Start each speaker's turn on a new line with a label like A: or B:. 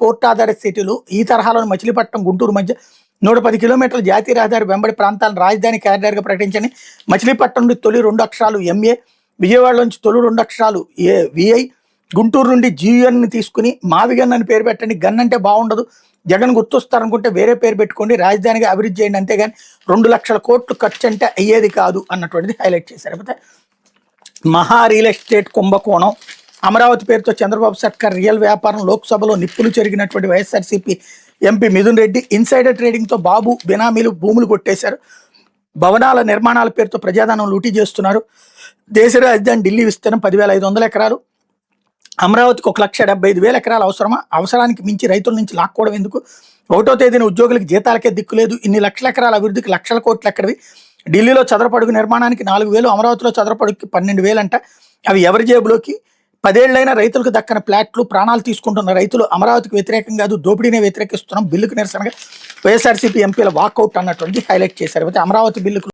A: Port ఆధారిత సిటీలు ఈ తరహాలోని మచిలీపట్నం గుంటూరు మధ్య 110 కిలోమీటర్ల జాతీయ రహదారి వెంబడి ప్రాంతాలను రాజధాని కారిడార్గా ప్రకటించని, మచిలీపట్నం నుండి తొలి 2 అక్షరాలు MA, విజయవాడ నుంచి తొలి 2 అక్షరాలు VI, గుంటూరు నుండి GN తీసుకుని మావిగన్ అని పేరు పెట్టండి. గన్ అంటే బాగుండదు, జగన్ గుర్తొస్తారనుకుంటే వేరే పేరు పెట్టుకోండి, రాజధానిగా అభివృద్ధి చేయండి, అంతేగాని 2 లక్షల కోట్లు ఖర్చు అంటే అయ్యేది కాదు అన్నటువంటిది హైలైట్ చేశారు. అయితే మహా రియల్ ఎస్టేట్ కుంభకోణం, అమరావతి పేరుతో చంద్రబాబు సర్కార్ రియల్ వ్యాపారం, లోక్సభలో నిప్పులు చెరిగినటువంటి వైఎస్ఆర్సీపీ ఎంపీ మిథున్ రెడ్డి, ఇన్సైడర్ ట్రేడింగ్తో బాబు బినామీలు భూములు కొట్టేశారు, భవనాల నిర్మాణాల పేరుతో ప్రజాధనం లూటీ చేస్తున్నారు, దేశ రాజధాని ఢిల్లీ విస్తీర్ణం 10,500 ఎకరాలు, అమరావతికి 1,75,000 ఎకరాలు అవసరమా, అవసరానికి మించి రైతుల నుంచి లాక్కోవడం ఎందుకు, 1వ తేదీన ఉద్యోగులకు జీతాలకే దిక్కులేదు, ఇన్ని లక్షల ఎకరాల అభివృద్ధికి లక్షల కోట్లు ఎక్కడివి, ఢిల్లీలో చదరపడుగు నిర్మాణానికి 4,000, అమరావతిలో చదరపడుగుకి 12,000 అంట, అవి ఎవరి జేబులోకి, 10 ఏళ్లైనా రైతులకు దక్కన ప్లాట్లు, ప్రాణాలు తీసుకుంటున్న రైతులు, అమరావతికి వ్యతిరేకం కాదు దోపిడీనే వ్యతిరేకిస్తున్నాం, బిల్లుకు నిరసనగా వైఎస్ఆర్సీపీ ఎంపీల వాకౌట్ అన్నటువంటి హైలైట్ చేశారు. అయితే అమరావతి బిల్లుకు